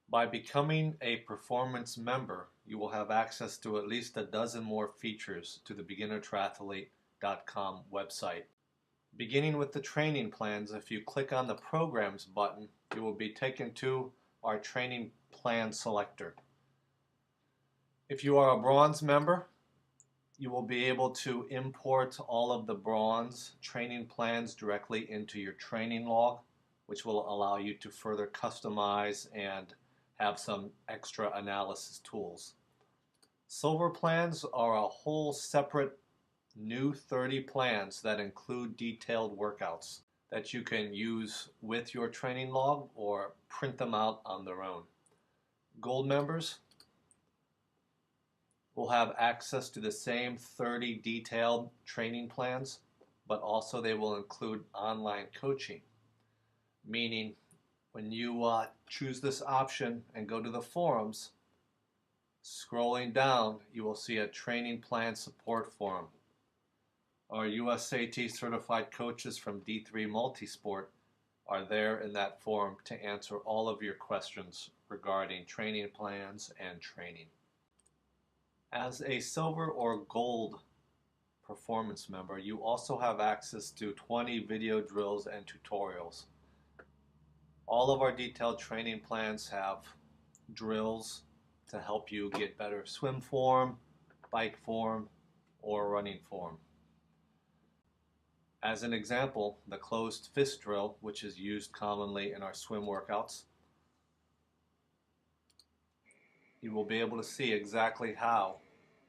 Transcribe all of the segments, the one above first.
By becoming a performance member, you will have access to at least a dozen more features to the BeginnerTriathlete.com website. Beginning with the training plans, if you click on the Programs button, you will be taken to our training plan selector. If you are a bronze member, you will be able to import all of the bronze training plans directly into your training log, which will allow you to further customize and have some extra analysis tools. Silver plans are a whole separate new 30 plans that include detailed workouts that you can use with your training log or print them out on their own. Gold members will have access to the same 30 detailed training plans, but also they will include online coaching, meaning when you choose this option and go to the forums, scrolling down, you will see a training plan support forum. Our USAT certified coaches from D3 Multisport are there in that forum to answer all of your questions regarding training plans and training. As a silver or gold performance member, you also have access to 20 video drills and tutorials. All of our detailed training plans have drills to help you get better swim form, bike form, or running form. As an example, the closed fist drill, which is used commonly in our swim workouts, you will be able to see exactly how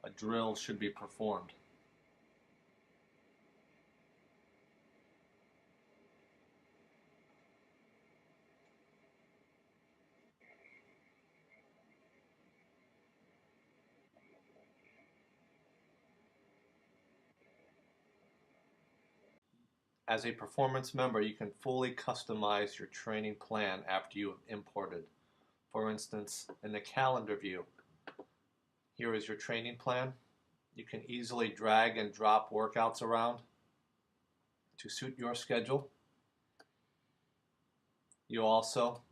a drill should be performed. As a performance member, you can fully customize your training plan after you have imported. For instance, in the calendar view, here is your training plan. You can easily drag and drop workouts around to suit your schedule. You also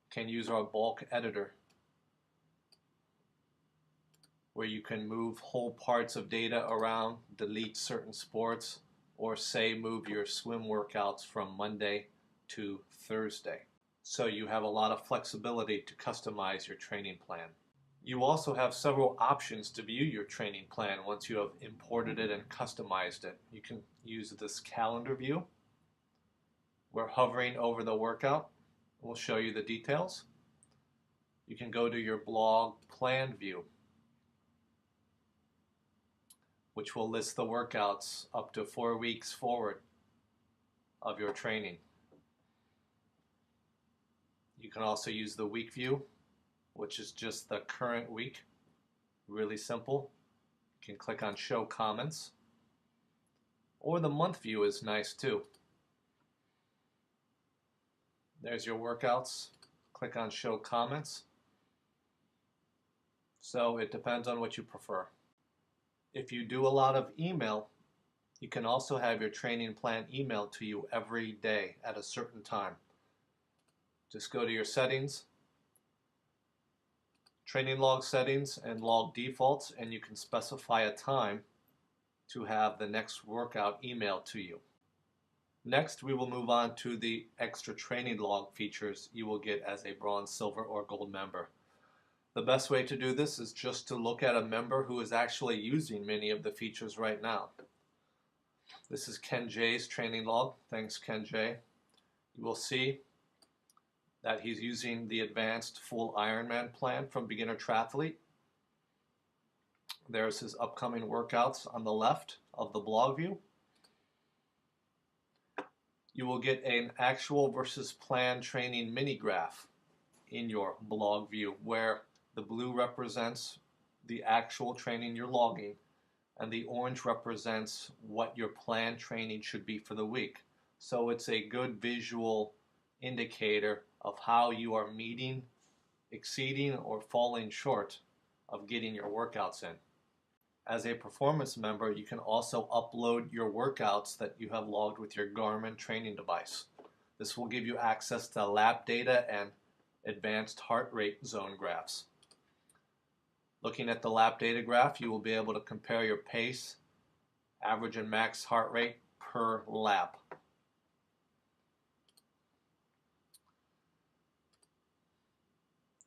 can use our bulk editor, where you can move whole parts of data around, delete certain sports, or say move your swim workouts from Monday to Thursday. So you have a lot of flexibility to customize your training plan. You also have several options to view your training plan once you have imported it and customized it. You can use this calendar view, where hovering over the workout will show you the details. You can go to your blog plan view, which will list the workouts up to 4 weeks forward of your training. You can also use the week view, which is just the current week. Really simple. You can click on show comments. Or the month view is nice too. There's your workouts. Click on show comments. So it depends on what you prefer. If you do a lot of email, you can also have your training plan emailed to you every day at a certain time. Just go to your settings, training log settings and log defaults, and you can specify a time to have the next workout emailed to you. Next, we will move on to the extra training log features you will get as a bronze, silver, or gold member. The best way to do this is just to look at a member who is actually using many of the features right now. This is Ken J's training log. Thanks, Ken J. You will see that he's using the advanced full Ironman plan from Beginner Triathlete. There's his upcoming workouts on the left of the blog view. You will get an actual versus plan training mini graph in your blog view, where the blue represents the actual training you're logging, and the orange represents what your planned training should be for the week. So it's a good visual indicator of how you are meeting, exceeding, or falling short of getting your workouts in. As a performance member, you can also upload your workouts that you have logged with your Garmin training device. This will give you access to lab data and advanced heart rate zone graphs. Looking at the lap data graph, you will be able to compare your pace, average and max heart rate per lap.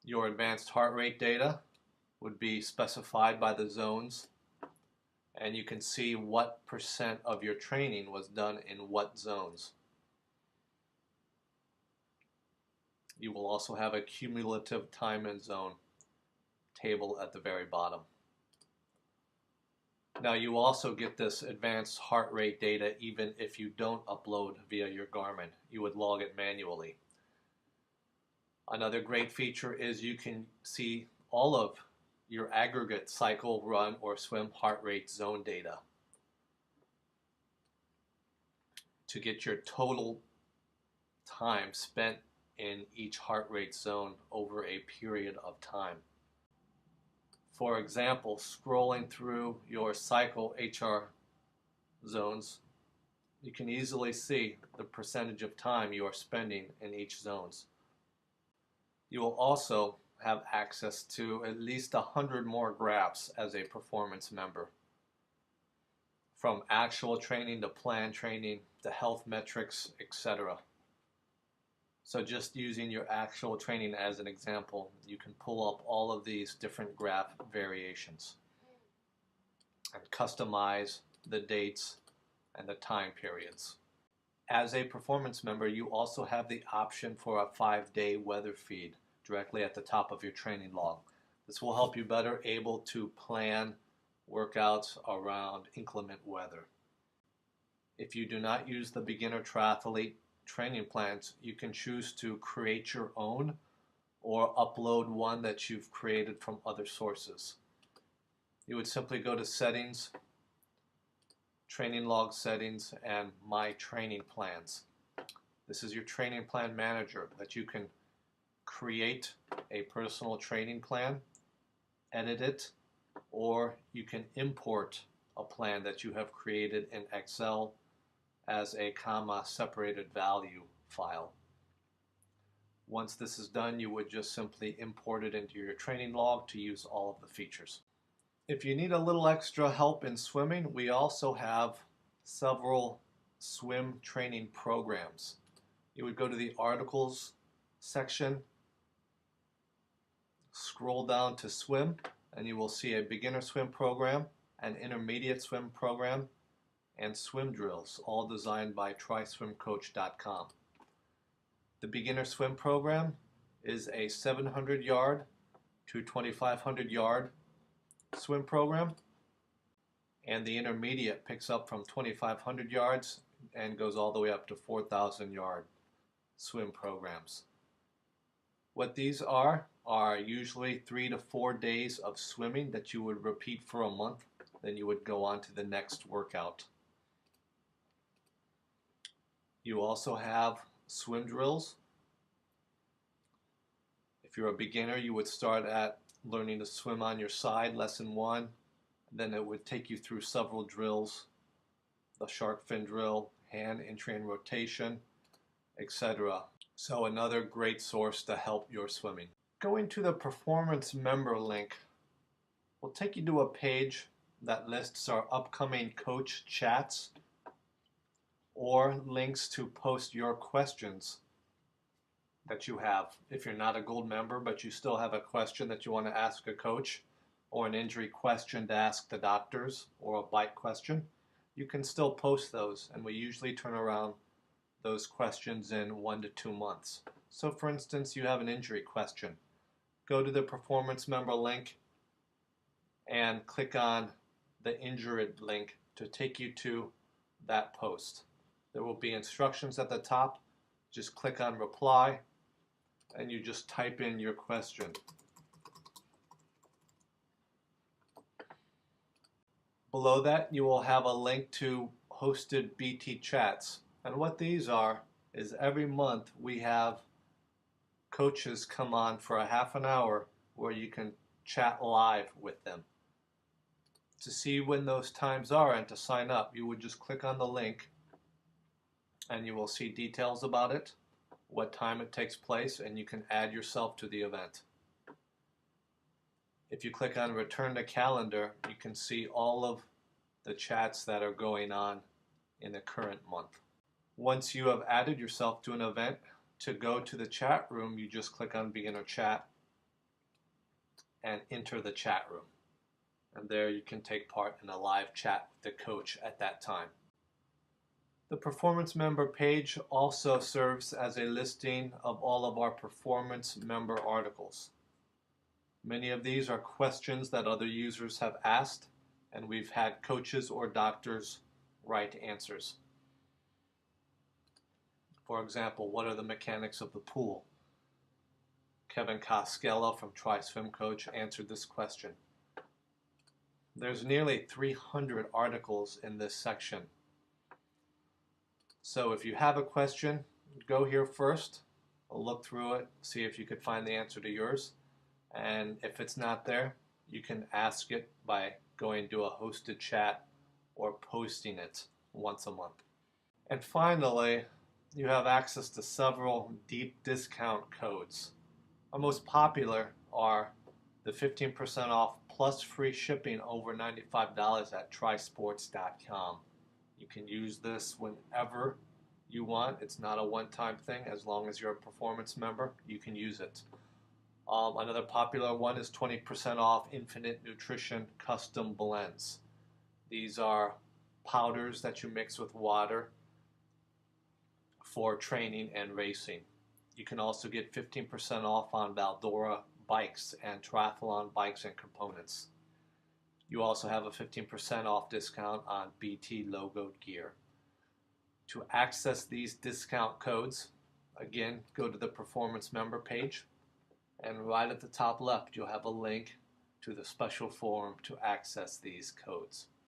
Your advanced heart rate data would be specified by the zones, and you can see what percent of your training was done in what zones. You will also have a cumulative time and zone table at the very bottom. Now you also get this advanced heart rate data even if you don't upload via your Garmin. You would log it manually. Another great feature is you can see all of your aggregate cycle, run, or swim heart rate zone data to get your total time spent in each heart rate zone over a period of time. For example, scrolling through your cycle HR zones, you can easily see the percentage of time you are spending in each zones. You will also have access to at least 100 more graphs as a performance member, from actual training to planned training to health metrics, etc. So just using your actual training as an example, you can pull up all of these different graph variations and customize the dates and the time periods. As a performance member, you also have the option for a 5-day weather feed directly at the top of your training log. This will help you better able to plan workouts around inclement weather. If you do not use the Beginner Triathlete training plans, you can choose to create your own or upload one that you've created from other sources. You would simply go to Settings, Training Log Settings, and My Training Plans. This is your training plan manager that you can create a personal training plan, edit it, or you can import a plan that you have created in Excel as a separated value file. Once this is done, you would just simply import it into your training log to use all of the features. If you need a little extra help in swimming, we also have several swim training programs. You would go to the articles section, scroll down to swim, and you will see a beginner swim program, an intermediate swim program, and swim drills, all designed by triswimcoach.com. The beginner swim program is a 700 yard to 2,500 yard swim program, and the intermediate picks up from 2,500 yards and goes all the way up to 4,000 yard swim programs. What these are usually 3 to 4 days of swimming that you would repeat for a month, then you would go on to the next workout. You also have swim drills. If you're a beginner, you would start at learning to swim on your side, lesson 1. Then it would take you through several drills, the shark fin drill, hand entry and rotation, etc. So another great source to help your swimming. Going to the performance member link will take you to a page that lists our upcoming coach chats or links to post your questions that you have. If you're not a gold member but you still have a question that you want to ask a coach, or an injury question to ask the doctors, or a bike question, you can still post those, and we usually turn around those questions in 1 to 2 months. So for instance, you have an injury question. Go to the performance member link and click on the injured link to take you to that post. There will be instructions at the top. Just click on reply and you just type in your question. Below that, you will have a link to hosted BT chats. And what these are is every month we have coaches come on for a half an hour where you can chat live with them. To see when those times are and to sign up, you would just click on the link and you will see details about it. what time it takes place, and you can add yourself to the event. If you click on Return to Calendar, you can see all of the chats that are going on in the current month. Once you have added yourself to an event, to go to the chat room, you just click on Beginner Chat and enter the chat room. And there you can take part in a live chat with the coach at that time. The Performance Member page also serves as a listing of all of our Performance Member articles. Many of these are questions that other users have asked, and we've had coaches or doctors write answers. For example, what are the mechanics of the pool? Kevin Costello from Try Swim Coach answered this question. There's nearly 300 articles in this section. So if you have a question, go here first, look through it, see if you could find the answer to yours. And if it's not there, you can ask it by going to a hosted chat or posting it once a month. And finally, you have access to several deep discount codes. Our most popular are the 15% off plus free shipping over $95 at TrySports.com. You can use this whenever you want. It's not a one-time thing. As long as you're a performance member, you can use it. Another popular one is 20% off Infinite Nutrition Custom Blends. These are powders that you mix with water for training and racing. You can also get 15% off on Valdora bikes and triathlon bikes and components. You also have a 15% off discount on BT logoed gear. To access these discount codes, again, go to the Performance Member page, and right at the top left, you'll have a link to the special forum to access these codes.